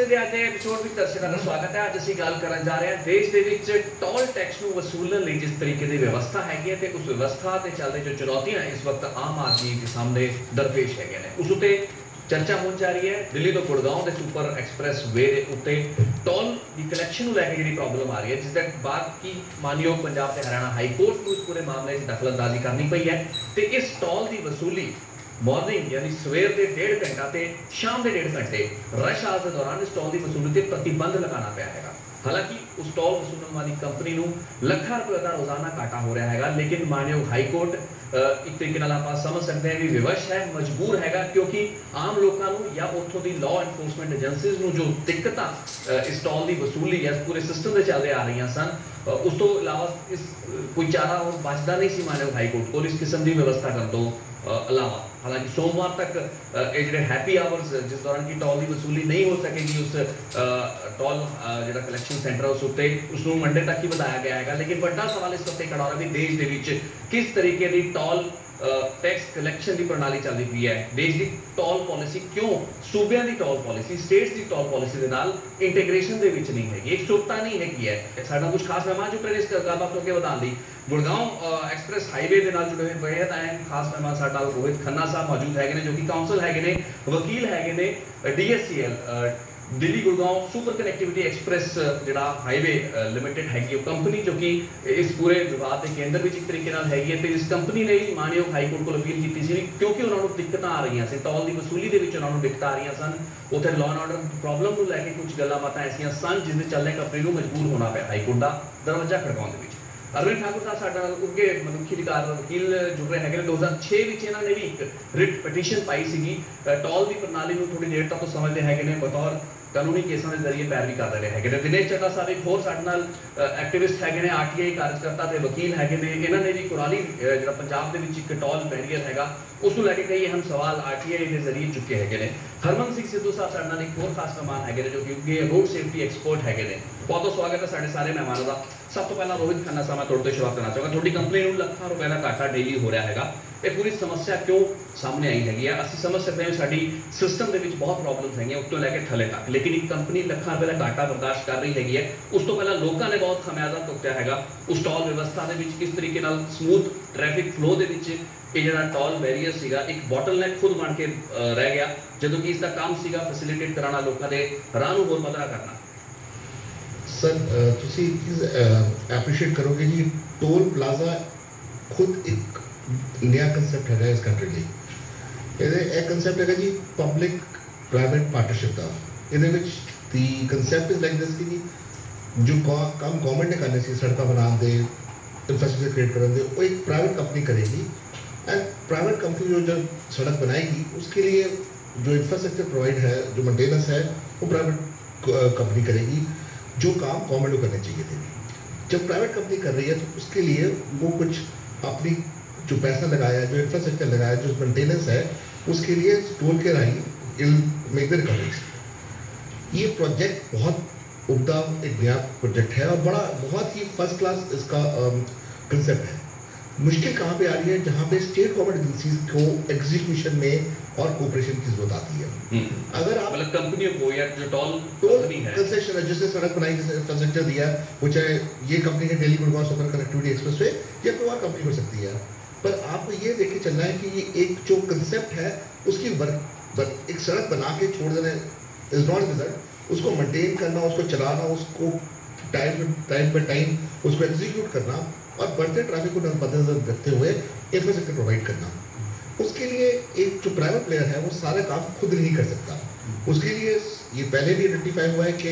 नमस्ते ਦੇ ਅੱਜ ਦੇ ਐਪੀਸੋਡ ਵਿੱਚ ਦਰਸ਼ਕਾਂ ਦਾ ਸਵਾਗਤ ਹੈ। ਅੱਜ ਅਸੀਂ ਗੱਲ ਕਰਨ ਜਾ ਰਹੇ ਹਾਂ ਦੇਸ਼ ਦੇ ਵਿੱਚ ਟੋਲ ਟੈਕਸ ਨੂੰ ਵਸੂਲਣ ਲਈ ਜਿਸ ਤਰੀਕੇ ਦੀ ਵਿਵਸਥਾ ਹੈਗੀ ਹੈ ਤੇ ਉਸ ਵਿਵਸਥਾ ਤੇ ਚੱਲਦੇ ਜੋ ਚੁਣੌਤੀਆਂ ਇਸ ਵਕਤ ਆਮ ਆਦਮੀ ਦੇ ਸਾਹਮਣੇ ਦਰਪੇਸ਼ ਹੈਗੇ ਨੇ ਉਸ ਉਤੇ ਚਰਚਾ ਹੋਣ ਜਾ ਰਹੀ ਹੈ। ਦਿੱਲੀ ਤੋਂ ਗੁੜਗਾਉਂ ਦੇ ਸੁਪਰ ਐਕਸਪ੍ਰੈਸ ਵੇ ਦੇ ਉੱਤੇ ਟੋਲ ਦੀ ਕਲੈਕਸ਼ਨ ਨੂੰ ਲੈ ਕੇ ਜਿਹੜੀ ਪ੍ਰੋਬਲਮ ਆ ਰਹੀ ਹੈ, ਜਿਸ ਦੇ ਬਾਅਦ ਕੀ ਮਾਨਯੋਗ ਪੰਜਾਬ ਤੇ ਹਰਿਆਣਾ ਹਾਈ ਕੋਰਟ ਨੂੰ ਇਸ ਪੂਰੇ ਮਾਮਲੇ 'ਚ ਦਖਲਅੰਦਾਜ਼ੀ ਕਰਨੀ ਪਈ ਹੈ ਤੇ ਇਸ ਟੋਲ ਦੀ ਵਸੂਲੀ मॉर्निंग यानी सवेर के 1.5 घंटा ते शाम के 1.5 घंटे रश आवर के दौरान इस टोल की वसूली पर प्रतिबंध लगाना पाया है। हालांकि उस टोल वसूलने वाली कंपनी को लाखों रुपये का रोजाना घाटा हो रहा है, लेकिन मानयोग हाई कोर्ट एक तरीके आप समझ सकते हैं भी विवश है, मजबूर है, क्योंकि आम लोगों को या उतों की लॉ एनफोर्समेंट एजेंसीज को जो दिक्कत इस टोल की वसूली या पूरे सिस्टम से चलते आ रही सन, उस तो इलावा इस कोई चारा और बचता नहीं सी मानयोग हाई कोर्ट को इस किस्म की व्यवस्था कर दो अलावा। हालांकि सोमवार तक जो हैप्पी आवर्स जिस दौरान की टोल की वसूली नहीं हो सकेगी उस टोल जो कलैक्शन सेंटर उस उत्ते उसनों मंडे तक ही बताया गया है, लेकिन बड़ा सवाल इस वक्त खड़ा हो रहा है भी देश के विच किस तरीके की टोल टैक्स कलैक्शन की प्रणाली चलती पई है। देश की टोल पॉलिसी क्यों सूबे की टोल पॉलिसी स्टेट्स की टोल पॉलिसी के नाल इंटीग्रेशन के विच नहीं हैगी, एक सुरता नहीं हैगी है। साडा कुछ खास मेहमान जुड़ रहे इस गलबात अगे वधाउण लई गुड़गांव एक्सप्रेस हाईवे के नाल जुड़े हुए बेहद अहम खास मेहमान साडा रोहित खन्ना साहब मौजूद है, जो कि काउंसल है, वकील है, DSCL Delhi Gurgaon super connectivity express जो हाईवे लिमिटेड हैगी कंपनी, जो कि इस पूरे विवाद के केंद्र में एक तरीके हैगी है। तो इस कंपनी ने मानयोग हाई कोर्ट को अपील की थी क्योंकि उन्होंने दिक्कत आ रही सी टोल की वसूली के उन्होंने दिक्कत आ रही सन, उत्थे लॉ एंड ऑर्डर प्रॉब्लम को लैके कुछ गल्लां बातां ऐसियां सन जिसके चलने कंपनी को मजबूर होना पाया हाई कोर्ट का दरवाजा खड़काउण दे विच। अरविंद ठाकुर साहब साडा उगे मनुखी अधिकार वकील जुड़ रहे हैं। 2006 इन्होंने भी एक writ petition pi she told की प्रणाली को थोड़ी देर तक तो समझते हैं बतौर कानूनी केसों के जरिए पैरवी कर रहे हैं। दिनेश चड्ढा साहब एक होर साडे नाल एक्टिविस्ट है, RTI कार्यकर्ता ते वकील है, इन्होंने भी कुराली जो पंजाब के एक टोल बैरीयर है उसको लैके कई अहम सवाल RTI के जरिए चुके हैं। हरमन सिंह सिद्धू साहब साडे नाल एक होर खास मेहमान है, जो कि रोड सेफ्टी एक्सपर्ट है। बहुत बहुत स्वागत है साडे सारे मेहमानों का। सब तो पहला रोहित खन्ना साहब मैं तुहाडे तो शुरुआत करना चाहूँगा, तुहाडी कंपनी को लाखों रुपए का घाटा डेली हो रहा है, ये पूरी समस्या क्यों सामने आई हैगी है? असं समझ सकते हैं साडी सिस्टम के बहुत प्रॉब्लम्स है उत्तों लैके थले तक, लेकिन एक कंपनी लाखों रुपए का घाटा बर्दाश्त कर रही हैगी है। उस तो पहला लोगों ने बहुत खमियाजा चुकया है उस टोल व्यवस्था के किस तरीके स्मूथ ट्रैफिक फ्लो के जो टोल बैरीयर सीगा एक बॉटलनेक खुद बन के रह गया, जो कि इसका काम सीगा फैसिलिटेट कराना लोगों के राह को होर पतला करना। सर तुसी एप्रीशिएट करोगे जी टोल प्लाजा खुद एक नया कंसेप्ट है इस कंट्री ਲਈ। ਇਹ ਕੰਸੈਪਟ ਹੈ ਜੀ ਪਬਲਿਕ ਪ੍ਰਾਈਵੇਟ ਪਾਰਟਨਰਸ਼ਿਪ ਦਾ। ਇਹਦੇ ਵਿੱਚ ਦੀ ਕੰਸੈਪਟ ਇਜ਼ ਲਾਈਕ ਦਿਸ ਕਿ ਜੋ ਕੰਮ ਗਵਰਨਮੈਂਟ ਨੇ ਕਰਨੇ ਸੀ ਸੜਕਾਂ ਬਣਾਉਣ ਦੇ इंफ्रास्ट्रक्चर क्रिएट करने दे वो एक प्राइवेट कंपनी करेगी एंड प्राइवेट कंपनी जो जब सड़क बनाएगी उसके लिए जो इंफ्रास्ट्रक्चर प्रोवाइड है जो मेंटेनेंस है वो प्राइवेट कंपनी करेगी, जो काम गवर्नमेंट को करने चाहिए थे। जब प्राइवेट कंपनी कर रही है तो उसके लिए वो कुछ अपनी जो पैसा लगाया जो इंफ्रास्ट्रक्चर लगाया जो मेंटेनेंस है उसके लिए टोल के राही मेक द रिकवरीज। ये प्रोजेक्ट बहुत उम्दा एक नया प्रोजेक्ट है और बड़ा बहुत ही फर्स्ट क्लास इसका कंसेप्ट है। मुश्किल कहाँ पे आ रही है जहाँ पे स्टेट गवर्नमेंट एजेंसीज को एग्जीक्यूशन में और कोऑपरेशन की जरूरत आती है। अगर आप मतलब कंपनियों को या जो टोल कंसेशन है जिसने सड़क बनाई जिसने इंफ्रास्ट्रक्चर दिया वो चाहे ये कंपनी है Delhi Gurgaon super connectivity expressway या कोई और कंपनी हो सकती है, पर आपको ये देख के चलना है कि ये एक जो कंसेप्ट है उसकी एक सड़क बना के छोड़ देना इज नॉट रिजल्ट, उसको मेंटेन करना, उसको चलाना, उसको टाइम पर टाइम उसको एग्जीक्यूट करना और बढ़ते ट्रैफिक को मद्देनजर रखते हुए इंफ्रास्ट्रक्चर प्रोवाइड करना, उसके लिए एक जो प्राइवेट प्लेयर है वो सारे काम खुद नहीं कर सकता। उसके लिए ये पहले भी आइडेंटिफाई हुआ है कि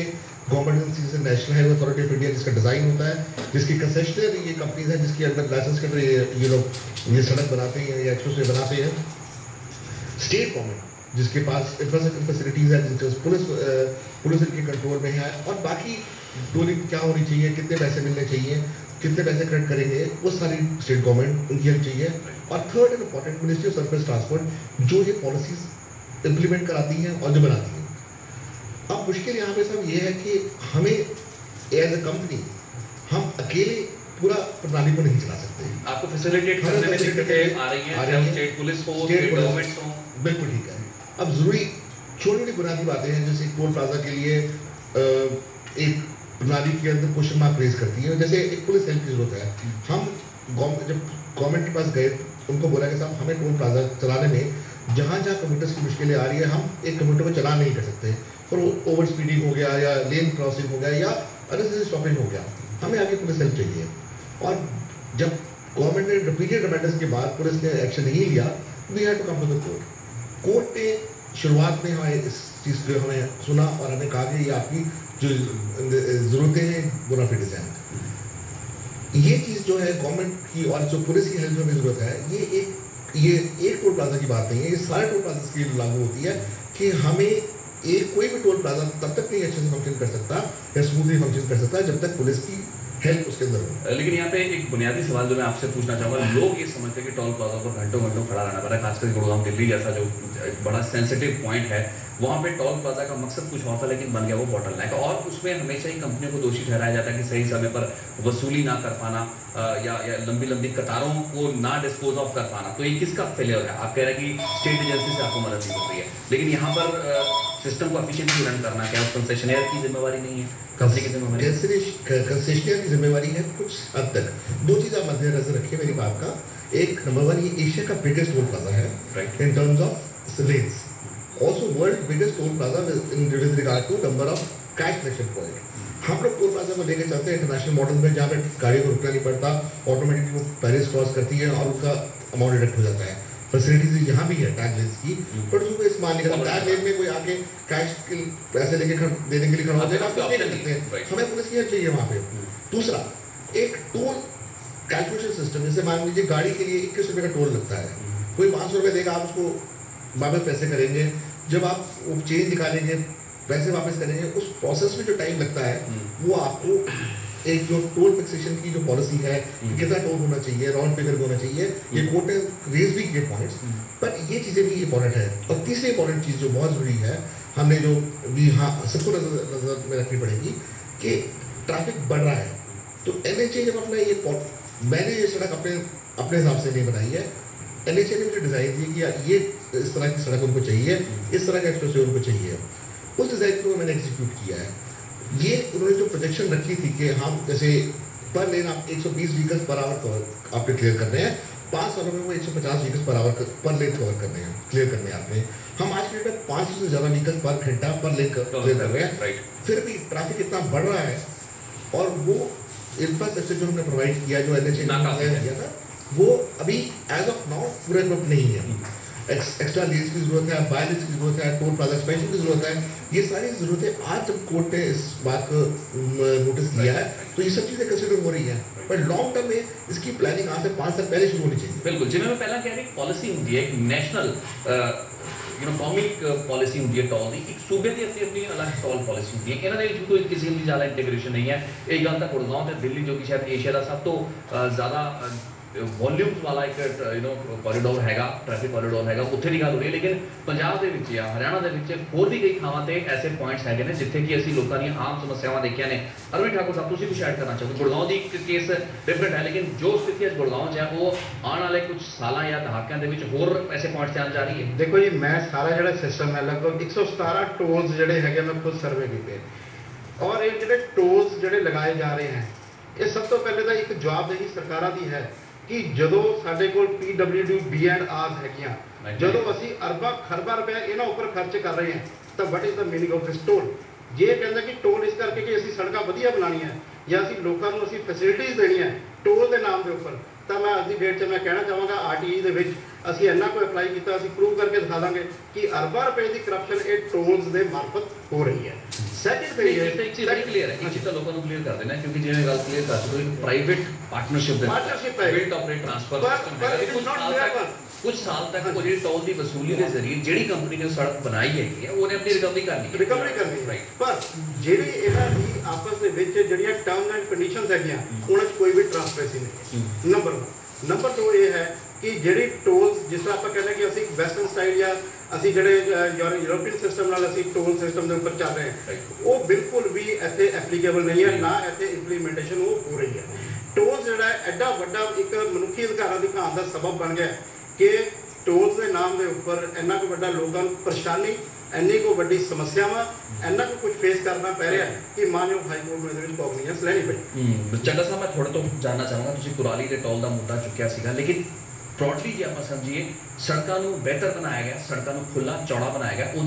government agency national highway authority of India जिसका डिज़ाइन होता है, जिसकी कंसेशनर ये कंपनीज हैं जिसकी अंदर लाइसेंस के अंदर ये लोग ये सड़क बनाते हैं या एक्सप्रेसवे बनाते हैं। स्टेट गवर्नमेंट जिसके पास इंफ्रास्ट्रक्चर फैसिलिटीज़ है, जिसके पुलिस इनके कंट्रोल में है और बाकी टोलिंग क्या होनी चाहिए, कितने पैसे मिलने चाहिए, कितने पैसे कलेक्ट करेंगे, वो सारी स्टेट गवर्नमेंट उनकी हेल्प चाहिए। और third and important ministry of surface transport जो ये पॉलिसीज इम्प्लीमेंट कराती हैं और जो बनाती हैं। अब मुश्किल यहाँ पे सब ये है कि हमें एज ए कंपनी हम अकेले पूरा प्रणाली को नहीं चला सकते। आपको फैसिलिटेट करने में दिक्कतें आ रही हैं, स्टेट पुलिस हो, स्टेट गवर्नमेंट हो। बिल्कुल ठीक है। अब जरूरी छोटी छोटी बुनियादी बातें हैं, जैसे टोल प्लाजा के लिए एक प्रणाली के अंदर क्वेश्चन मार्क रेज करती है। जैसे एक पुलिस हेल्प की जरूरत है। हम जब गवर्नमेंट के पास गए, उनको बोला कि साहब हमें टोल प्लाजा चलाने में जहाँ जहाँ कंप्यूटर्स की मुश्किलें आ रही है, हम एक कंप्यूटर को चला नहीं कर सकते, और ओवर स्पीडिंग हो गया या लेन क्रॉसिंग हो गया या अननेसेसरी स्टॉपिंग हो गया, हमें आगे पुलिस हेल्प चाहिए। और जब गवर्नमेंट ने रिपीटेड रिमाइंडर्स के बाद पुलिस ने एक्शन नहीं लिया, we had to come to the court. Court ने शुरुआत में हमें इस चीज़ को हमें सुना और हमें कहा कि ये आपकी जो ज़रूरतें हैं बोनाफिडेज हैं। ये चीज़ जो है गवर्नमेंट की और जो पुलिस की हेल्प में ज़रूरत है, ये एक टोल प्लाजा की बात नहीं है, ये सारे टोल प्लाजा के लिए लागू होती है कि हमें कोई भी टोल प्लाजा तब तक नहीं अच्छे से फंक्शन कर सकता या स्मूथली फंक्शन कर सकता जब तक पुलिस की हेल्प उसके अंदर हो। लेकिन यहाँ पे एक बुनियादी सवाल जो मैं आपसे पूछना चाहूँगा, लोग ये समझते हैं कि टोल प्लाजा पर घंटों घंटों खड़ा रहना पड़ा, खासकर गुड़गांव दिल्ली जैसा जो बड़ा सेंसिटिव पॉइंट है, वहाँ पे टोल प्लाजा का मकसद कुछ और था लेकिन बन गया वो बॉटलनेक, और उसमें हमेशा ही कंपनियों को दोषी ठहराया जाता है कि सही समय पर वसूली ना कर पाना या लंबी लंबी कतारों को ना डिस्पोज ऑफ कर पाना। तो ये किसका फेलियर है? आप कह रहे हैं कि स्टेट एजेंसी से आपको मदद नहीं मिल रही है, लेकिन यहाँ पर सिस्टम को एफिशिएंटली रन करना क्या कंसेशनर की जिम्मेवारी नहीं है, कंपनी की जिम्मेवारी? कंसेशनर की जिम्मेवारी है कुछ हद तक। दो चीज़ आप मद्देनजर रखिए मेरी बात का। एक, नंबर वन, ये एशिया का बिगेस्ट टोल प्लाजा है in terms of lens, also world biggest toll plaza with regard to number of cash collection point। हम लोग टोल प्लाजा में लेके चलते हैं इंटरनेशनल मॉडल में, जहाँ पे गाड़ी को रुकना नहीं पड़ता, ऑटोमेटिकली वो बैरियर्स क्रॉस करती है और उनका अमाउंट डिडक्ट हो जाता है। फैसिलिटीज यहाँ भी है टैग लेन्स की, बट उसको इस्तेमाल नहीं करता। टैग लेन में कोई आके कैश के पैसे लेके देने के लिए खड़ा होता है, आप नहीं कर सकते। हमें पुलिस की हेल्प चाहिए वहाँ पे। दूसरा, एक टोल कैलकुलेशन सिस्टम, जैसे मान लीजिए गाड़ी के लिए 21 रुपये का टोल लगता है, कोई 500 रुपये देगा, आप उसको वापस पैसे करेंगे, जब आप वो चेंज निकालेंगे पैसे वापस करेंगे, उस प्रोसेस में जो टाइम लगता है वो आपको एक जो टोल फिक्सेशन की जो पॉलिसी है कि कितना टोल होना चाहिए, राउंड फिगर होना चाहिए, ये कोर्ट ने रेज भी किए पॉइंट्स, पर ये चीज़ें भी इंपॉर्टेंट है। और तीसरी इंपॉर्टेंट चीज़ जो बहुत ज़रूरी है, हमने जो भी हाँ सबको नजर में रखनी पड़ेगी कि ट्रैफिक बढ़ रहा है, तो NHA जब अपना मैंने ये सड़क अपने हिसाब से नहीं बनाई है, NHA ने मुझे डिज़ाइन दी कि ये इस तरह की सड़क उनको चाहिए, इस तरह का एक्सप्रेसवे उनको चाहिए, उस डिज़ाइन को मैंने एग्जीक्यूट किया है। ये उन्होंने जो प्रोजेक्शन रखी थी कि हम जैसे पर लेन आप 120 व्हीकल्स पर आवर आपने क्लियर करने हैं, 5 सालों में वो 150 व्हीकल्स पर आवर पर लेन कवर करने हैं, क्लियर करने हैं आपने। हम आज के डेट में 500 से ज़्यादा व्हीकल पर घंटा पर लेन क्लियर कर रहे हैं, फिर भी ट्रैफिक इतना बढ़ रहा है, और वो इंफ्रास्ट्रक्चर जो हमने प्रोवाइड किया, जो NHA ने दिया था, वो अभी एज ऑफ नाउ पूरे ग्रुप नहीं है। एक्स्ट्रा लेन्स की जरूरत है, बाय लेन्स की जरूरत है, टोल प्लाजा एक्सपेंशन की जरूरत है। ये सारी जरूरतें आज जब कोर्ट ने इस बात को नोटिस किया है, तो ये सब चीज़ें कंसिडर हो रही हैं, पर लॉन्ग टर्म में इसकी प्लानिंग आज से 5 साल पहले शुरू होनी चाहिए। बिल्कुल, जिन्हें मैं पहला कह रही पॉलिसी होती है, एक नेशनल कौमी पॉलिसी होती है टोल की, एक सूबे की अपनी अलग टोल पॉलिसी होती है। इन्होंने कोई किसी भी ज़्यादा इंटीग्रेशन नहीं है। एक गल तक गुड़गांव से दिल्ली, जो कि शायद एशिया का सब तो ज़्यादा वॉल्यूम्स वाला एक कॉरीडोर हैगा, ट्रैफिक कॉरीडोर हैगा, उत्थे दी गल हो रही है। लेकिन पंजाब दे विच या हरियाणा दे विच होर भी कई थावां ते ऐसे पॉइंट्स हैगे ने जिथे कि असीं लोकां दी आम समस्यावां देखियां ने। अरविंद ठाकुर साहब, तुसीं कुछ ऐड करना चाहोगे? गुड़गांव दी केस डिफरेंट है, लेकिन जो स्थिति अज गुड़गांव च है वो आने वाले कुछ सालां या दहाकिਆਂ ਦੇ ਵਿੱਚ होर ऐसे पॉइंट्स आने जा रही है। देखो जी, मैं सारा ਜਿਹੜਾ सिस्टम है लगभग 117 टोल्स ਜਿਹੜੇ ਹੈਗੇ मैं खुद सर्वे ਕੀਤੇ, और ये ਜਿਹੜੇ टोल्स ਜਿਹੜੇ लगाए जा रहे हैं, ये सब तो पहले ਤਾਂ एक जवाबदेही सरकारां ਦੀ है कि ਜਦੋਂ ਸਾਡੇ ਕੋਲ PWD B&Rs ਹੈਗੀਆਂ, ਜਦੋਂ ਅਸੀਂ ਅਰਬਾਂ ਖਰਬਾਂ ਰੁਪਏ ਇਹਨਾਂ ਉੱਪਰ ਖਰਚ ਕਰ ਰਹੇ ਹਾਂ, ਤਾਂ what is the meaning of this toll? ਜੇ ਕਹਿੰਦਾ ਕਿ ਟੋਲ ਇਸ ਕਰਕੇ ਕਿ ਅਸੀਂ ਸੜਕਾਂ ਵਧੀਆ ਬਣਾਉਣੀਆਂ ਜਾਂ ਅਸੀਂ ਲੋਕਾਂ ਨੂੰ ਅਸੀਂ ਫੈਸਿਲਿਟੀਜ਼ ਦੇਣੀਆਂ ਟੋਲ ਦੇ ਨਾਮ ਦੇ ਉੱਪਰ, ਤਾਂ ਮੈਂ ਅੱਜ ਦੀ ਡੇਟ 'ਚ ਮੈਂ ਕਹਿਣਾ ਚਾਹਾਂਗਾ RTE ਦੇ ਵਿੱਚ ਅਸੀਂ ਇੰਨਾ ਕੋਈ ਅਪਲਾਈ ਕੀਤਾ, ਅਸੀਂ ਪ੍ਰੂਵ ਕਰਕੇ ਦਿਖਾ ਦਾਂਗੇ ਕਿ ਅਰਬਾਂ ਰੁਪਏ ਦੀ ਕਰਪਸ਼ਨ ਇਹ ਟੋਲਸ ਦੇ ਮਾਰਫਤ ਹੋ ਰਹੀ ਹੈ। ਸੈਕਿੰਡ थिंग एक चीज क्लियर है, एक चीज तो लोगों को क्लियर कर देना, क्योंकि जिन्हें गल क्लियर कर चुके प्राइवेट पार्टनरशिप है, बिल्ट ऑपरेट ट्रांसफर सिस्टम कुछ साल तक वो जी टोल की वसूली के जरिए ਜਿਹੜੀ ਕੰਪਨੀ ਨੇ ਸੜਕ ਬਣਾਈ ਹੈਗੀ ਹੈ ਉਹਨੇ ਆਪਣੀ ਰਿਕਵਰੀ ਕਰਨੀ ਹੈ। ਪਰ ਜਿਹੜੀ ਇਹਨਾਂ ਦੀ ਆਪਸ ਦੇ ਵਿੱਚ ਜਿਹੜੀਆਂ ਟਰਮਸ ਐਂਡ ਕੰਡੀਸ਼ਨਸ ਹੈਗੀਆਂ, ਉਹਨਾਂ 'ਚ ਕੋਈ ਵੀ ਟ੍ਰਾਂਸਪੇਰੈਂਸੀ ਨਹੀਂ। ਨੰਬਰ 1। ਨੰਬਰ 2 ਇਹ ਹੈ ਕਿ ਜਿਹੜੀ ਟੋਲਸ, ਜਿਸ ਤਰ੍ਹਾਂ ਆਪਾਂ ਕਹਿੰਦੇ ਕਿ ਅਸੀਂ ਵੈਸਟਰਨ ਸਟਾਈਲ ਜਾਂ ਅਸੀਂ ਜਿਹੜੇ ਯੂਰੋਪੀਅਨ ਸਿਸਟਮ ਨਾਲ ਅਸੀਂ ਟੋਲ ਸਿਸਟਮ ਦੇ ਉੱਪਰ ਚੱਲ ਰਹੇ ਹਾਂ, ਉਹ ਬਿਲਕੁਲ ਵੀ ਇੱਥੇ ਐਪਲੀਕੇਬਲ ਨਹੀਂ ਹੈ, ਨਾ ਇੱਥੇ ਇੰਪਲੀਮੈਂਟੇਸ਼ਨ ਉਹ ਹੋ ਰਹੀ ਹੈ। ਟੋਲ ਜਿਹੜਾ ਐਡਾ ਵੱਡਾ ਇੱਕ ਮਨੁੱਖੀ ਅਧਿਕਾਰਾਂ ਦੀ ਘਾਣ ਦਾ ਸਬਬ ਬਣ ਗਿਆ ਕਿ ਟੋਲ ਦੇ ਨਾਮ ਦੇ ਉੱਪਰ ਇੰਨਾ ਕੁ ਵੱਡਾ ਲੋਕਾਂ ਨੂੰ ਪਰੇਸ਼ਾਨੀ ਇੰਨੀ ਕੋ ਵੱਡੀ ਸਮੱਸਿਆਵਾਂ ਇੰਨਾ ਕੁ ਕੁਝ ਫੇਸ ਕਰਨਾ ਪੈ ਰਿਹਾ ਕਿ ਮਾਨਯੋਗ ਹਾਈ ਕੋਰਟ ਨੂੰ ਇਹਦੇ ਵਿੱਚ ਕੋਗਨੀਜੈਂਸ ਲੈਣੀ ਪਈ। ਚੰਗਾ ਸਾਹਿਬ, ਮੈਂ ਤੁਹਾਡੇ ਤੋਂ ਜਾਣਨਾ ਚਾਹਾਂਗਾ, ਤੁਸੀਂ ਕੁਰਾਲੀ ਦੇ ਟੋਲ ਦਾ ਮੁੱਦਾ ਚੁੱਕਿਆ ਸੀਗਾ, ਲੇਕਿਨ ब्रॉडली जे आप समझिए सड़कों को बेहतर बनाया गया, सड़कों को खुला चौड़ा बनाया गया, वो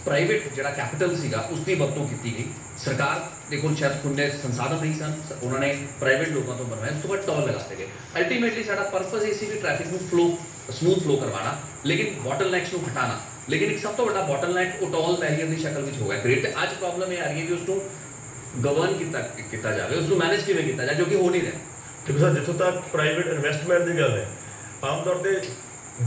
प्राइवेट जो कैपिटल सीगा उसकी वरतों की गई। सरकार के कोल शायद खुले संसाधन नहीं सन, उन्होंने प्राइवेट लोगों तो बनवाया, उस तो बाद टोल लगाते गए। अल्टीमेटली साडा पर्पस ये सी भी ट्रैफिक को फ्लो स्मूथ फ्लो करवाना, लेकिन बॉटलनैक्स को हटाना। लेकिन एक सब तो बड़ा बॉटलनैक वो टोल बैरियर की शक्ल में हो गया क्रिएट। अज प्रॉब्लम ये आ रही है कि उसको गवर्न किया जाए, उसको मैनेज किमें किया जाए, जो कि हो नहीं रहा। देखो सर, जितों तक प्राइवेट इन्वेस्टमेंट की गल है, आम तौर पर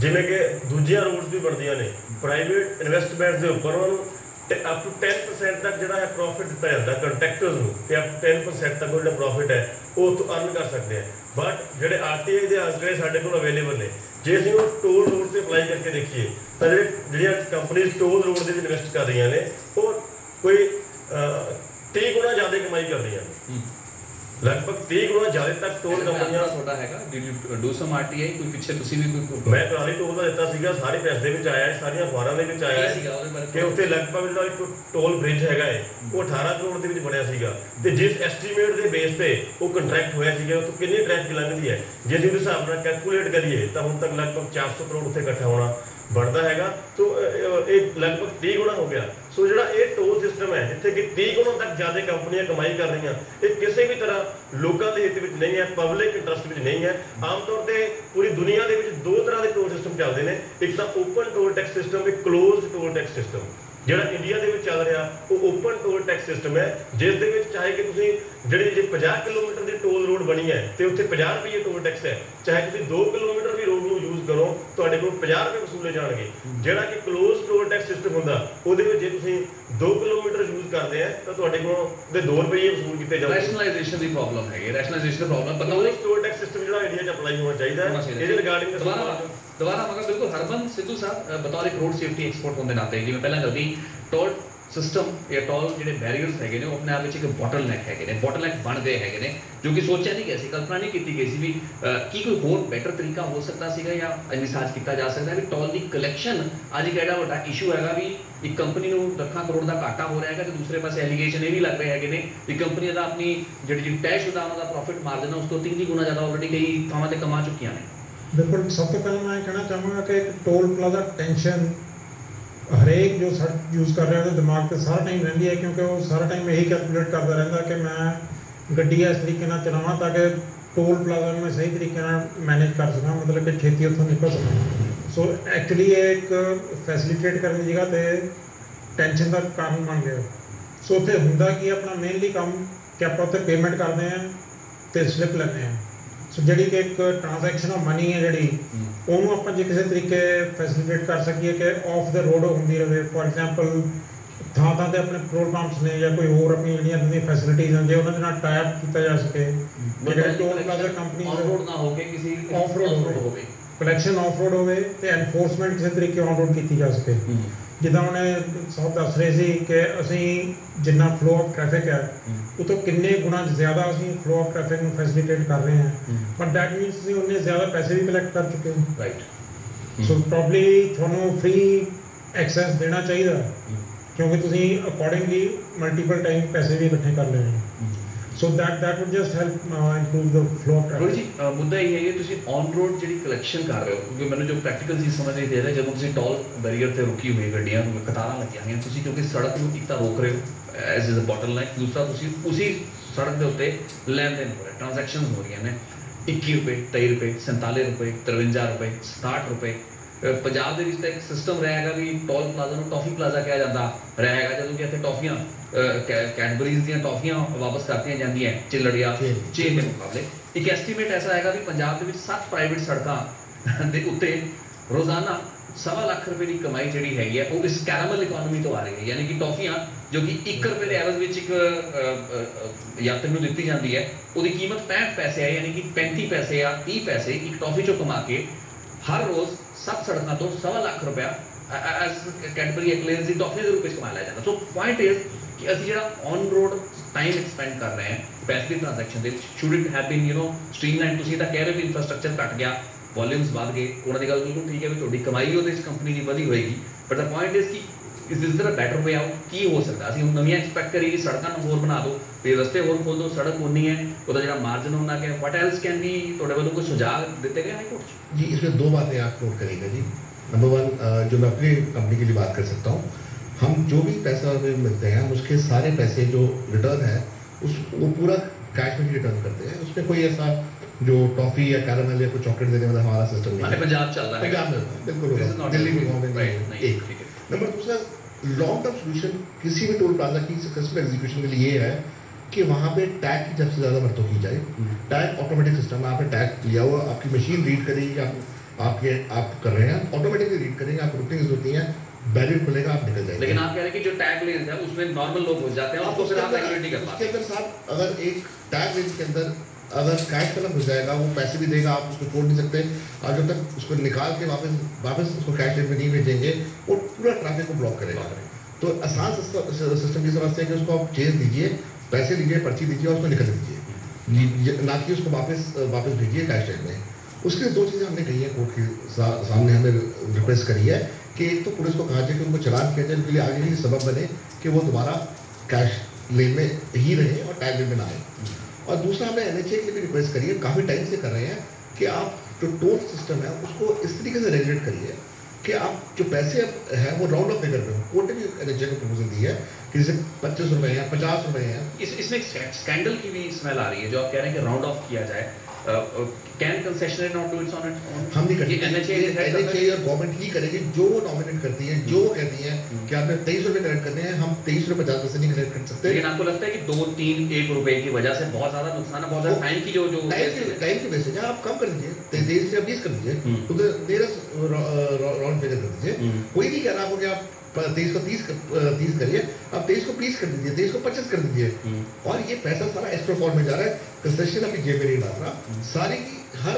जिमें कि दूजिया रोड्स भी बनदियां ने, प्राइवेट इन्वेस्टमेंट के उपर उन्होंने अप टू 10% तक जो है प्रॉफिट दिता जाता कंट्रैक्टर्स को, कि अप टू 10% तक जो प्रॉफिट है वो तो अर्न कर सकते हैं। बट जोड़े RTI के अंकड़े साढ़े को अवेलेबल ने, जे असं वो टोल रोड से अप्लाई करके देखिए तो जो कंपनीज टोल रोड से इन्वेस्ट कर रही ने वो कोई 30 गुना ज़्यादा कमाई कर रही हैं, लगभग 30 गुना ज़्यादा तक टोल कंपनियां। छोटा हैगा डू सम RTI कोई पीछे तुसी भी कोई मैं कुराली टोल का दिता सीगा, सारे प्रेस दे विच आया है, सारियां अखबारां दे विच आया है कि उत्थे लगभग जो एक टोल ब्रिज हैगा है वो 18 करोड़ दे विच बनया सीगा, ते जिस एस्टीमेट दे बेस पे वो कंट्रैक्ट होया सीगा तो कितनी ट्रैफिक लंघदी है, जे उस हिसाब नाल कैलकुलेट करिए तो हुण तक लगभग 400 करोड़ उत्थे इकट्ठा होना बनता हैगा, तो एक लगभग 30 गुना हो गया। सो जो ये टोल सिस्टम है जिथे कि 30 गुना तक ज़्यादा कंपनियां कमाई कर रही हैं, ये किसी भी तरह लोगों के हित में नहीं है, पब्लिक इंटरस्ट में नहीं है। आमतौर पर पूरी दुनिया के दो तरह के टोल सिस्टम चलते हैं, एक तो ओपन टोल टैक्स सिस्टम, एक क्लोज टोल टैक्स सिस्टम। ਜਿਹੜਾ ਇੰਡੀਆ ਦੇ ਵਿੱਚ ਚੱਲ ਰਿਹਾ ਉਹ ਓਪਨ ਟੋਲ ਟੈਕਸ ਸਿਸਟਮ ਹੈ, ਜਿਸ ਦੇ ਵਿੱਚ ਚਾਹੇ ਕਿ ਤੁਸੀਂ ਜਿਹੜੀ ਜੇ 50 ਕਿਲੋਮੀਟਰ ਦੀ ਟੋਲ ਰੋਡ ਬਣੀ ਹੈ ਤੇ ਉੱਥੇ 50 ਰੁਪਏ ਟੋਲ ਟੈਕਸ ਹੈ, ਚਾਹੇ ਤੁਸੀਂ 2 ਕਿਲੋਮੀਟਰ ਵੀ ਰੋਡ ਨੂੰ ਯੂਜ਼ ਕਰੋ ਤੁਹਾਡੇ ਕੋਲ 50 ਰੁਪਏ ਵਸੂਲੇ ਜਾਣਗੇ। ਜਿਹੜਾ ਕਿ ਕਲੋਜ਼ ਟੋਲ ਟੈਕਸ ਸਿਸਟਮ ਹੁੰਦਾ ਉਹਦੇ ਵਿੱਚ ਜੇ ਤੁਸੀਂ 2 ਕਿਲੋਮੀਟਰ ਯੂਜ਼ ਕਰਦੇ ਆ ਤਾਂ ਤੁਹਾਡੇ ਕੋਲ ਦੇ 2 ਰੁਪਏ ਵਸੂਲ ਕੀਤੇ ਜਾਣਗੇ। ਰੈਸ਼ਨਲਾਈਜੇਸ਼ਨ ਦੀ ਪ੍ਰੋਬਲਮ ਹੈ, ਰੈਸ਼ਨਲਾਈਜੇਸ਼ਨ ਦਾ ਪ੍ਰੋਬਲਮ ਪਤਾ ਨਹੀਂ। ਟੋਲ ਟੈਕਸ ਸਿਸਟਮ ਜਿਹੜਾ ਇੰਡੀਆ 'ਚ ਅਪਲਾਈ ਹੋਣਾ ਚਾਹੀਦਾ ਹੈ, ਇਹਦੇ ਰਿਗਾਰਡਿੰਗ दोबारा मगर बिल्कुल हरबंस सिद्धू साहब बतौर एक रोड सेफ्टी एक्सपर्ट होने नाते जिवें पहला गलती टोल सिस्टम या टोल जो बैरीयर्स है वो अपने आप एक बॉटलनैक है, बॉटलनैक बन गए हैं जो कि सोचा नहीं गया सी, कल्पना नहीं की गई सी भी की कोई होर बैटर तरीका हो सकता सीगा या इंसाज किया जा सकता है भी टोल की कलैक्शन अज एक एडा वड्डा इशू हैगा भी एक कंपनी को ਲੱਖਾਂ ਕਰੋੜ का घाटा हो रहा है तो दूसरे पास एलीगेशन ये भी लग रहे हैं कि कंपनी का अपनी जी तयशुदा उन्होंने प्रॉफिट मार्जिन है उस तो 3 गुना ज़्यादा ऑलरेडी कई थावां ते कमा चुकी ने। बिल्कुल, सब तो पहले मैं कहना चाहूँगा कि एक टोल प्लाजा टेंशन हरेक जो सड़क यूज़ कर रहे हैं दिमाग से सारा टाइम रही है, क्योंकि वो सारा टाइम यही कैलकुलेट करता रहता कि मैं गड्डी इस तरीके से चलावा ताकि टोल प्लाजा में सही तरीके मैनेज कर सका, मतलब कि छेती उत्थों निकल सका। सो एक्चुअली ये एक फैसिलिटेट करने की जगह तो टेंशन का कारण बन गया। सो उत्थे हुंदा कि अपना मेनली काम कि आप उत्थे पेमेंट करते हैं तो स्लिप लेते हैं। सो जी एक ट्रांजैक्शन ऑफ मनी है जी उन्होंने आप जो किसी तरीके फैसिलिटेट कर सकिए कि ऑफ द रोड होंगी रहे। फॉर एग्जाम्पल थां थां ते अपने पेट्रोल पंप्स ने या कोई होर अपनी जी फैसिलिटीज हैं जो उन्होंने टाइप किया जा सके, toll plaza company of road हो कलैक्शन ऑफ रोड हो एनफोर्समेंट किसी तरीके ऑन रोड की जा सके। जिदा उन्हें सब दस रहे थे कि असी जिन्ना फ्लो ऑफ ट्रैफिक है वो तो किन्ने गुना ज़्यादा असी फ्लो ऑफ ट्रैफिक में फैसिलिटेट कर रहे हैं, बट दैट मीनस उन्हें ज़्यादा पैसे भी कलैक्ट कर चुके हैं। राइट, सो प्रॉब्ली थोनों फ्री एक्सैस देना चाहिए क्योंकि तुसी अकॉर्डिंगली मल्टीपल टाइम पैसे भी इकट्ठे कर ले हैं। So that would just help improve the flow of traffic. जी मुद्दा ये है कि तुसी ऑन रोड जी कलैक्शन कर रहे हो, क्योंकि मैंने जो प्रैक्टिकल चीज़ समझ नहीं दे रहा जब तुसी टोल बैरियर से रुकी हुई गड्डियां कतारां लगी हुई तुसी क्योंकि सड़क को एक तो रोक रहे हो एज इज अ बॉटलनैक, दूसरा तुसी उसी सड़क के उत्ते लेन देन हो रहे ट्रांजैक्शन हो रही हैं 21 रुपये 23 रुपये 47 रुपये 53 रुपये 60 रुपये। पंजाब के एक सिस्टम रहेगा भी टोल प्लाजा को टॉफी प्लाजा कहा जाता रहेगा जो कि इतने टॉफियां कैडबरीज दी टॉफियां वापस करती जाती चिल्लड़ या चेन के मुकाबले। एक एस्टीमेट ऐसा है भी पंजाब के 7 प्राइवेट सड़कों के उत्ते रोजाना 1.25 लाख रुपए की कमाई जी हैगी है वो इस कैरामल इकोनॉमी तो आ रही है, यानी कि टॉफियां जो कि 1 रुपये के एवरेज एक यात्री को दी जाती है वो कीमत 65 पैसे है, यानी कि 35 पैसे या 30 पैसे एक टॉफी चो कमा के हर रोज़ 7 सड़कों तो 1.25 लाख रुपया कैडबरी एक्लेयर्स की टॉफी के रूप में कमा लिया जाता। सो पॉइंट इज कि अभी जो ऑन रोड टाइम एक्सपेंड कर रहे हैं पैसे की transaction should it have been streamline. तुसीं तां कह रहे हो इंफ्रास्ट्रक्चर घट गया, वॉल्यूम्स बढ़ गए, उन्होंने गल बिल्कुल ठीक है भी थोड़ी कमाई वो कंपनी की वधी होएगी, बट द पॉइंट इज कि is there a better way out की हो सकता ਅਸੀਂ ਹੁਣ ਨਵੀਆਂ ਐਕਸਪੈਕਟ ਕਰੀ ਕਿ ਸੜਕਾਂ ਨੂੰ ਹੋਰ ਬਣਾ ਦਿਓ ਤੇ ਰਸਤੇ ਹੋਰ ਖੋਲ ਦਿਓ ਸੜਕ ਉਨੀ ਹੈ ਉਹਦਾ ਜਿਹੜਾ ਮਾਰਜਨ ਹੋਣਾ ਕਿ व्हाट एल्स कैन बी ਤੁਹਾਡੇ ਵੱਲੋਂ ਕੋਈ ਸੁਝਾਅ ਦਿੱਤੇ ਗਏ ਹਾਈ कोर्ट जी इसमें दो बातें आप नोट करेंगे जी। नंबर वन, जो मैं अपनी कंपनी के लिए बात कर सकता हूँ, हम जो भी पैसा हमें मिलते हैं उसके सारे पैसे जो रिटर्न है वो पूरा कैश में ही रिटर्न करते हैं। उसमें कोई ऐसा जो टॉफी या कैरामल या कोई चॉकलेट देने वाला हमारा सिस्टम नहीं है। पंजाब चल रहा है, पंजाब में बिल्कुल दिल्ली में एक। नंबर दूसरा, लॉन्ग टर्म सोल्यूशन किसी भी टोल प्लाजा की सक्सेसफुल एग्जीक्यूशन के लिए ये है कि वहाँ पे टैग की सबसे ज़्यादा मरतब की जाए। टैग ऑटोमेटिक सिस्टम है, आपने टैग लिया हुआ, आपकी मशीन रीड करेगी, आप कर रहे हैं, ऑटोमेटिकली रीड करेंगे, आप रुकने की जरूरत नहीं है, बैरियर खुलेगा, आप निकल जाएंगे। लेकिन आप कह रहे हैं कि जो टैग लेंस है उसमें नॉर्मल लोग घुस जाते हैं, उसको फिर आप रेगुलेट नहीं कर पाते। उसके अंदर साहब अगर एक टैग लेंस के अंदर अगर कैश कलम घुस जाएगा, वो पैसे भी देगा, आप उसको छोड़ नहीं सकते, और जब तक उसको निकाल के वापस उसको कैश लेन में नहीं भेजेंगे वो पूरा ट्रैफिक को ब्लॉक करेगा। तो आसान सिस्टम की समस्या है कि उसको आप चेंज दीजिए, पैसे लीजिए, पर्ची दीजिए और उसको निकल दीजिए, ना कि उसको वापस भेजिए कैश लेन में। उसके दो चीज़ें हमने कही है कोर्ट के सामने, हमें रिक्वेस्ट करी है कि एक तो पुलिस को कहा जाए कि उनको चालान किया जाए, उनके लिए आगे ही सबब बने कि वो दोबारा कैश लेन में ही रहे और टैग लेन में ना आए। और दूसरा हमने NHA के लिए भी रिक्वेस्ट करी है, काफ़ी टाइम से कर रहे हैं कि आप जो टोल सिस्टम है उसको इस तरीके से रेगुलेट करिए कि आप जो पैसे हैं वो राउंड ऑफ फिगर पे हो। कोर्ट ने भी NHA को प्रपोजल दी है कि जैसे 25 रुपए हैं, 50 रुपए हैं। इसमें स्कैंडल की भी स्मेल आ रही है जो आप कह रहे हैं कि राउंड ऑफ किया जाए। Can concessionary not do its on it own? हम नहीं करते, NHA और गवर्नमेंट ही करेगी जो वो नॉमिनेट करती है, जो वो कहती है कि आपने 23 रुपए कलेक्ट करने हैं, हम 23 रुपए 50 पैसे नहीं कलेक्ट कर सकते। लेकिन आपको लगता है कि 2, 3, 1 रुपए की वजह से बहुत ज्यादा नुकसान है, बहुत ज्यादा टाइम की जो टाइम की वेस्टेज है, आप कम कर दीजिए, 23 से 20 कर दीजिए, तो राउंड फिगर कर दीजिए। कोई नहीं कह रहा आपको कि आप 23 को 30 करिए, आप 23 को 20 कर दीजिए, 23 को 25 कर दीजिए, और ये पैसा सारा एस्ट्रो फॉर्म में जा रहा है, कंसेशन अपनी जेब में नहीं डाल रहा। सारी की हर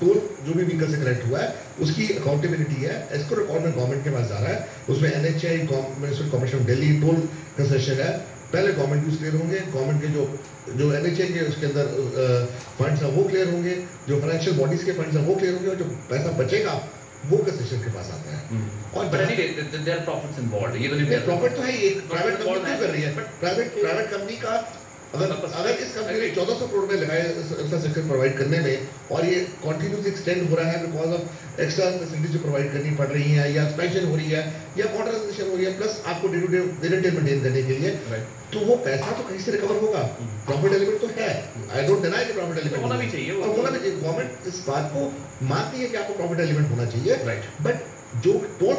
टोल जो भी व्हीकल से कलेक्ट हुआ है उसकी अकाउंटेबिलिटी है, एस्क्रो रिकॉर्ड में गवर्नमेंट के पास जा रहा है, उसमें NHA municipal corporation of Delhi toll concession है, पहले गवर्नमेंट ड्यूज क्लियर होंगे, गवर्नमेंट के जो NHA के उसके अंदर फंड्स हैं वो क्लियर होंगे, जो फाइनेंशियल बॉडीज के फंड्स हैं वो क्लियर होंगे, और जो पैसा बचेगा वो कंसेशन के पास आता है। और देयर आर प्रॉफिट्स इन्वॉल्वड। ये तो नहीं, प्रॉफिट तो है, एक प्राइवेट कंपनी कर रही है, बट प्राइवेट कंपनी का अगर इस कंपनी ने 1400 करोड़ में लगाए इंफ्रास्ट्रक्चर प्रोवाइड करने में, और ये कंटिन्यूसली एक्सटेंड हो रहा है बिकॉज ऑफ एक्स्ट्रा फैसिलिटीज जो प्रोवाइड करनी पड़ रही हैं, या एक्सपेंशन हो रही है, या मॉडर्नाइजेशन हो रही है, प्लस आपको डे टू डे मेंटेन करने के लिए, तो वो पैसा तो कहीं से रिकवर होगा। प्रॉफिट एलिमेंट तो है, आई डोंट डिनाई कि प्रॉफिट एलिमेंट होना भी चाहिए, और होना भी चाहिए। गवर्नमेंट इस बात को मानती है कि आपको प्रॉफिट एलिमेंट होना चाहिए, बट जो टोल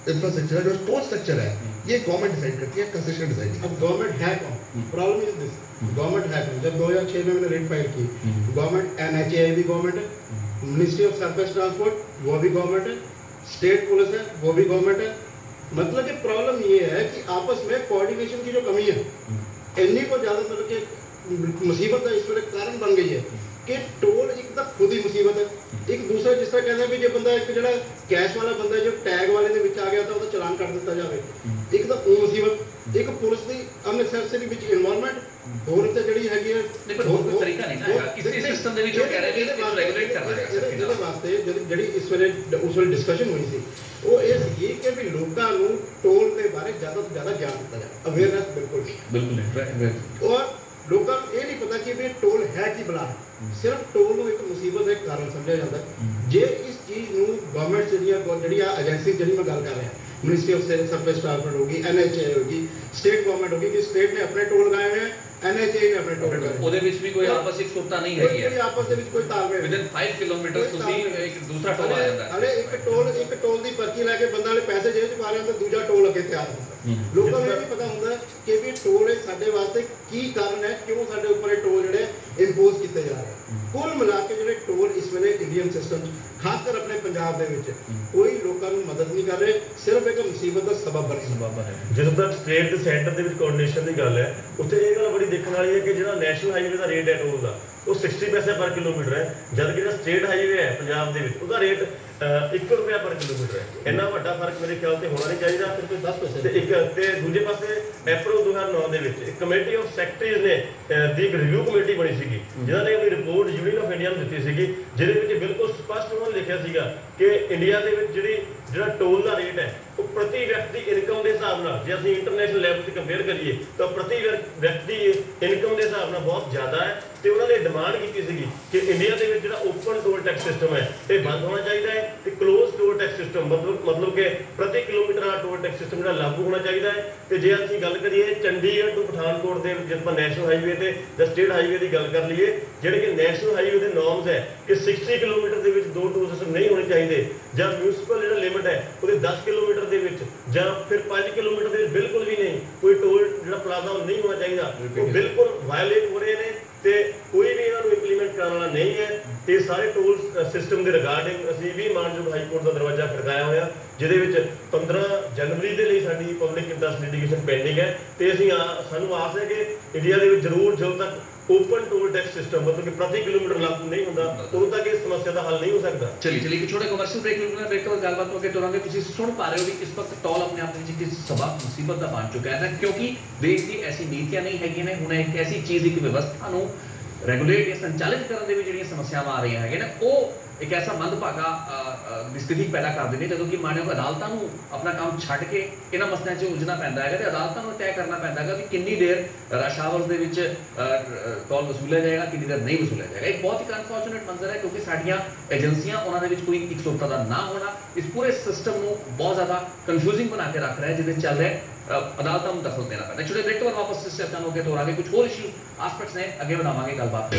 इंफ्रास्ट्रक्चर है, जो टोल स्ट्रक्चर है, ये गवर्नमेंट डिसाइड करती है, कंसेशन डिसाइड। अब गवर्नमेंट है कौन? प्रॉब्लम इज दिस, गवर्नमेंट है कौन? जब 2006 में मैंने रेट फाइल की, गवर्नमेंट NHA भी गवर्नमेंट है, मिनिस्ट्री ऑफ सरफेस ट्रांसपोर्ट वो भी गवर्नमेंट है, स्टेट पुलिस है वो भी गवर्नमेंट है। मतलब कि प्रॉब्लम ये है कि आपस में कोऑर्डिनेशन की जो कमी है, इन्हीं को ज्यादा मतलब कि मुसीबत है, इस वजह कारण बन गई है कि टोल एक तो खुद ही मुसीबत है। एक दूसरा जिस तरह कहते हैं भी जो बंदा एक जो कैश वाला बंदा जो टैग वाले ਦੇ ਵਿੱਚ ਆ ਗਿਆ ਤਾਂ ਉਹਦਾ ਚਲਾਨ ਕੱਟ ਦਿੱਤਾ ਜਾਵੇ, ਇੱਕ ਤਾਂ ਉਹ ਮੁਸੀਬਤ, ਇੱਕ ਪੁਲਿਸ ਦੀ ਅਨਨੈਸੈਸਰੀ ਵਿੱਚ ਇਨਵੋਲਵਮੈਂਟ ਹੋਰ ਤੇ ਜਿਹੜੀ ਹੈਗੀ ਹੈ। ਨਹੀਂ, ਪਰ ਹੋਰ ਕੋਈ ਤਰੀਕਾ ਨਹੀਂ ਨਾ ਕਿਸੇ ਸਿਸਟਮ ਦੇ ਵਿੱਚ ਉਹ ਕਹਿ ਰਹੇ ਨੇ ਕਿ ਰੈਗੂਲੇਟ ਕਰਨਾ ਹੈ। ਇਹਦੇ ਵਾਸਤੇ ਜਿਹੜੀ ਇਸ ਵੇਲੇ ਉਸ ਵੇਲੇ ਡਿਸਕਸ਼ਨ ਹੋਈ ਸੀ ਉਹ ਇਹ ਸੀ ਕਿ ਵੀ ਲੋਕਾਂ ਨੂੰ ਟੋਲ ਦੇ ਬਾਰੇ ਜ਼ਿਆਦਾ ਤੋਂ ਜ਼ਿਆਦਾ ਗਿਆਨ ਦਿੱਤਾ ਜਾਵੇ, ਅਵੇਅਰਨੈਸ ਬਿਲਕੁਲ ਨਹੀਂ। ਔਰ ਲੋਕਾਂ ਨੂੰ ਇਹ ਨਹੀਂ ਪਤਾ ਕਿ ਵੀ ਟੋਲ ਹੈ ਕੀ ਬਲਾ, ਸਿਰਫ ਟੋਲ ਨੂੰ ਇੱਕ ਮੁਸੀਬਤ ਦਾ ਕਾਰਨ ਸਮਝਿਆ ਜਾਂਦਾ। ਜੇ ਇਸ ਚੀਜ਼ ਨੂੰ ਗਵਰਨਮੈਂਟ ਜਿਹੜੀ ਆ ਏਜੰਸੀ ਜਿਹੜੀ ਮੈਂ ਗੱਲ ਕਰ ਰਿਹਾ, मिनिस्ट्री ऑफ सरफेस ट्रांसपोर्ट होगी, NHA होगी, स्टेट गवर्नमेंट होगी, कि स्टेट ने अपने टोल लगाए हैं, NHA ने अपने टोल लगाए। ਉਹਦੇ ਵਿੱਚ ਵੀ ਕੋਈ ਆਪਸ ਵਿੱਚ ਸੁਰਤਾ ਨਹੀਂ ਹੈਗੀ ਹੈ, ਕੋਈ ਆਪਸ ਦੇ ਵਿੱਚ ਕੋਈ ਤਾਲਮੇਲ ਵਿਦਿਨ 5 ਕਿਲੋਮੀਟਰ ਤੁਸੀਂ ਇੱਕ ਦੂਸਰਾ ਟੋਲ ਆ ਜਾਂਦਾ ਹੈ। ਹਲੇ ਇੱਕ ਟੋਲ ਦੀ ਪਰਚੀ ਲੈ ਕੇ ਬੰਦਾ ਵਾਲੇ ਪੈਸੇ ਜੇਬ 'ਚ ਪਾ ਰਿਹਾ ਤਾਂ ਦੂਜਾ ਟੋਲ ਅੱਗੇ ਤਿਆਰ ਹੁੰਦਾ। ਲੋਕਾਂ ਨੂੰ ਇਹ ਨਹੀਂ ਪਤਾ ਹੁੰਦਾ ਕਿ ਵੀ ਟੋਲ ਸਾਡੇ ਵਾਸਤੇ ਕੀ ਕਾਰਨ ਹੈ, ਕਿਉਂ ਸਾਡੇ ਉੱਪਰ ਇਹ ਟੋਲ ਜਿਹੜੇ ਇੰਪੋਜ਼ ਕੀਤੇ ਜਾ ਰਹੇ। ਕੁੱਲ ਮਿਲਾ ਕੇ ਜਿਹੜੇ ਟੋਲ ਇਸ ਵੇਲੇ ਇੰਡੀਅਨ ਸਿਸਟਮ 'ਚ ਖਾਸ ਕਰ ਆਪਣੇ ਪੰਜਾਬ ਦੇ ਵਿੱਚ ਕੋਈ ਲੋਕਾਂ ਨੂੰ ਮਦਦ ਨਹੀਂ ਕਰ ਰਹੇ, ਸਿਰਫ ਇੱਕ ਮੁਸੀਬਤ ਦਾ ਸਬਬ ਬਣ ਹੈ। ਜਦੋਂ ਤੱਕ ਸਟੇਟ ਤੇ ਸੈਂਟਰ ਦੇ ਵਿੱਚ ਕੋਆਰਡੀਨੇਸ਼ਨ ਦੀ ਗੱਲ ਹੈ, ਉੱਥੇ ਇਹ ਗੱਲ ਬੜੀ ਦੇਖਣ ਵਾਲੀ ਹੈ ਕਿ ਜਿਹੜਾ ਨੈਸ਼ਨਲ ਹਾਈਵੇ ਦਾ ਰੇਟ ਹੈ ਟੋਲ ਦਾ ਉਹ 60 ਪੈਸੇ ਪਰ ਕਿਲੋਮੀਟਰ ਹੈ, ਜਦ ਕਿ ਜਿਹੜਾ ਸਟੇਟ ਹਾਈਵੇ ਹੈ ਪੰਜਾਬ ਦੇ ਵਿੱਚ ਉਹਦਾ ਰੇਟ 1 रुपया पर किलोमीटर है। इन्ना ਵੱਡਾ ਫਰਕ ਮੇਰੇ ਖਿਆਲ ਤੇ ਹੋਣਾ ਨਹੀਂ ਚਾਹੀਦਾ। ਸਿਰਫ 10% ਤੇ ਇੱਕ ਤੇ ਦੂਜੇ ਪਾਸੇ ਅਪ੍ਰੈਲ 2009 ਦੇ ਵਿੱਚ ਇੱਕ ਕਮੇਟੀ ਆਫ ਸੈਕਟਰੀਜ਼ ਨੇ ਦੀ ਇੱਕ ਰਿਵਿਊ ਕਮੇਟੀ ਬਣੀ ਸੀਗੀ, ਜਿਨ੍ਹਾਂ ਨੇ ਆਪਣੀ ਰਿਪੋਰਟ ਯੂਨੀਅਨ ਆਫ ਇੰਡੀਆ ਨੂੰ ਦਿੱਤੀ ਸੀਗੀ, ਜਿਹਦੇ ਵਿੱਚ ਬਿਲਕੁਲ ਸਪਸ਼ਟ ਉਹਨਾਂ ਨੇ ਲਿਖਿਆ ਸੀਗਾ ਕਿ ਇੰਡੀਆ ਦੇ ਵਿੱਚ ਜਿਹੜਾ ਟੋਲ ਦਾ ਰੇਟ ਹੈ ਉਹ ਪ੍ਰਤੀ ਵਿਅਕਤੀ ਇਨਕਮ ਦੇ ਹਿਸਾਬ ਨਾਲ, ਜੇ ਅਸੀਂ ਇੰਟਰਨੈਸ਼ਨਲ ਲੈਵਲ ਤੇ ਕੰਪੇਅਰ ਕਰੀਏ ਤਾਂ ਪ੍ਰਤੀ ਵਿਅਕਤੀ ਇਨਕਮ ਦੇ ਹਿਸਾਬ ਨਾਲ ਬਹੁਤ ਜ਼ਿਆਦਾ ਹੈ। ਤੇ ਉਹਨਾਂ ਨੇ ਡਿਮਾਂਡ ਕੀਤੀ ਸੀਗੀ ਕਿ ਇੰਡੀਆ ਦੇ ਵਿੱਚ ਜਿਹੜਾ ਓਪਨ ਟੋਲ ਟੈਕਸ ਸਿਸਟਮ ਹੈ ਇਹ ਬੰਦ ਹੋਣਾ ਚਾਹੀਦਾ ਹੈ ਤੇ ਕਲੋਜ਼ ਟੋਲ ਟੈਕਸ ਸਿਸਟਮ ਮਤਲਬ ਕਿ ਪ੍ਰਤੀ ਕਿਲੋਮੀਟਰ ਵਾਲਾ ਟੋਲ ਟੈਕਸ ਸਿਸਟਮ ਜਿਹੜਾ ਲਾਗੂ ਹੋਣਾ ਚਾਹੀਦਾ ਹੈ। ਤੇ ਜੇ ਅਸੀਂ ਗੱਲ ਕਰੀਏ ਚੰਡੀਗੜ੍ਹ ਤੋਂ ਪਠਾਨਕੋਟ ਦੇ ਜੇ ਆਪਾਂ ਨੈਸ਼ਨਲ ਹਾਈਵੇ ਤੇ ਜਾਂ ਸਟੇਟ ਹਾਈਵੇ ਦੀ ਗੱਲ ਕਰ ਲਈਏ, ਜਿਹੜੇ ਕਿ ਨੈਸ਼ਨਲ ਹਾਈਵੇ ਦੇ ਨੋਰਮਸ ਹੈ ਕਿ 60 ਕਿਲੋਮੀਟਰ ਦੇ ਵਿੱਚ 2 ਟੋਲ ਸਿਸਟਮ ਨਹੀਂ ਹੋਣੇ ਚਾਹੀਦੇ, ਜਾਂ ਮਿਊਨਿਸਪਲ ਜਿਹੜਾ ਲਿਮਿਟ ਹੈ ਉਹਦੇ 10 ਕਿਲੋਮੀਟਰ ਦੇ ਵਿੱਚ ਜਾਂ ਫਿਰ 5 ਕਿਲੋਮੀਟਰ ਦੇ ਵਿੱਚ ਬਿਲਕੁਲ ਵੀ ਨਹੀਂ ਕੋਈ ਟੋਲ ਜਿਹੜਾ ਪਲਾਜ਼ਾ ਉਹ ਨਹੀਂ ਹੋਣਾ ਚਾਹੀਦਾ, ਉਹ ਬਿਲਕੁਲ ਵਾਇਓਲੇਟ ਹੋ ਰਹੇ ਨੇ ਤੇ ਕੋਈ ਵੀ ਇਹਨਾਂ ਨੂੰ ਇੰਪਲੀਮੈਂਟ ਕਰਨ ਵਾਲਾ ਨਹੀਂ ਹੈ। ਤੇ ਸਾਰੇ ਟੋਲ ਸਿਸਟਮ ਦੇ ਰਿਗਾਰਡਿੰਗ ਅਸੀਂ ਵੀ ਮਾਨਯੋਗ ਹਾਈ ਕੋਰਟ ਦਾ ਦਰਵਾਜ਼ਾ ਖੜਕਾਇਆ ਹੋਇਆ, ਜਿਹਦੇ ਵਿੱਚ 15 ਜਨਵਰੀ ਦੇ ਲਈ ਸਾਡੀ ਪਬਲਿਕ ਇੰਟਰਸਟ ਲਿਟੀਗੇਸ਼ਨ ਪੈਂਡਿੰਗ ਹੈ। ਤੇ ਅਸੀਂ ਸਾਨੂੰ ਆਸ ਹੈ ਕਿ ਇੰਡੀਆ ਦੇ ਵਿੱਚ ਜ਼ਰੂਰ ਜਦੋਂ ਤੱਕ ਓਪਨ ਟੋਲ ਟੈਕਸ ਸਿਸਟਮ ਮਤਲਬ ਕਿ ਪ੍ਰਤੀ ਕਿਲੋਮੀਟਰ ਲਾਗੂ ਨਹੀਂ ਹੁੰਦਾ ਉਦੋਂ ਤੱਕ ਇਸ ਸਮੱਸਿਆ ਦਾ ਹੱਲ ਨਹੀਂ ਹੋ ਸਕਦਾ। ਚਲਿए एक छोटे कमर्शियल ब्रेक लूंगा, ब्रेक के बाद गलबात होकर तुरंत ਤੁਸੀਂ ਸੁਣ ਪਾ ਰਹੇ ਹੋ ਕਿ ਇਸ ਵਕਤ ਟੋਲ ਆਪਣੇ ਆਪ ਵਿੱਚ ਕਿਸ ਸਬਬ ਮੁਸੀਬਤ ਦਾ ਬਣ ਚੁੱਕਾ ਹੈ, ਕਿਉਂਕਿ ਦੇਸ਼ ਦੀ ਐਸੀ ਨੀਤੀਆਂ ਨਹੀਂ ਹੈਗੀਆਂ ਨੇ। ਹੁਣ ਇੱਕ ਐਸੀ ਚੀਜ਼ ਇੱਕ ਵਿਵਸਥਾ ਨੂੰ ਰੈਗੂਲੇਟ ਜਾਂ ਸੰਚਾਲਿਤ ਕਰਨ ਦੇ ਵਿੱਚ ਜਿਹੜੀਆਂ ਸਮੱਸਿਆਵਾਂ ਆ ਰਹੀਆਂ ਹੈਗੀਆਂ ਨੇ ਉਹ ਇੱਕ ਐਸਾ ਮੰਦਭਾਗਾ ਦੀ ਸਥਿਤੀ ਪੈਦਾ ਕਰ ਦਿੰਦੀ, ਜਦੋਂ ਕਿ ਮਾਨਯੋਗ ਅਦਾਲਤਾਂ ਨੂੰ ਆਪਣਾ ਕੰਮ ਛੱਡ ਕੇ ਇਹਨਾਂ ਮਸਲਿਆਂ 'ਚ ਉਲਝਣਾ ਪੈਂਦਾ ਹੈਗਾ ਤੇ ਅਦਾਲਤਾਂ ਨੂੰ ਤੈਅ ਕਰਨਾ ਪੈਂਦਾ ਹੈਗਾ ਕਿ ਕਿੰਨੀ ਦੇਰ ਰਸ਼ ਆਵਰਸ ਦੇ ਵਿੱਚ ਟੋਲ ਵਸੂਲਿਆ ਜਾਏਗਾ, ਕਿੰਨੀ ਦੇਰ ਨਹੀਂ ਵਸੂਲਿਆ ਜਾਏਗਾ। ਇੱਕ ਬਹੁਤ ਹੀ ਅਨਫੋਰਚੂਨੇਟ ਮੰਜ਼ਰ ਹੈ ਕਿਉਂਕਿ ਸਾਡੀਆਂ ਏਜੰਸੀਆਂ ਉਹਨਾਂ ਦੇ ਵਿੱਚ ਕੋਈ ਇਕਸੁਰਤਾ ਦਾ ਨਾ ਹੋਣਾ ਇਸ ਪੂਰੇ ਸਿਸਟਮ ਨੂੰ ਬਹੁਤ ਜ਼ਿਆਦਾ ਕਨਫਿਊਜ਼ਿੰਗ ਬਣਾ ਕੇ ਰੱਖ ਰਿਹਾ, ਜਿਹਦੇ ਚੱਲ ਰਿਹਾ ਅਦਾਲਤਾਂ ਨੂੰ ਦਖਲ ਦੇਣਾ ਪੈਂਦਾ। ਛੋਟੇ ਬ੍ਰੇਕ ਤੋਂ ਬਾਅਦ ਵਾਪਸ ਇਸ ਚਰਚਾ ਨੂੰ ਅੱਗੇ ਤੋਰਾਂਗੇ, ਕੁਝ ਹੋਰ ਇਸ਼ੂ ਆਸਪੈਕਟਸ ਨੇ ਅੱਗੇ ਵਧਾਵਾਂਗੇ ਗੱਲਬਾਤ।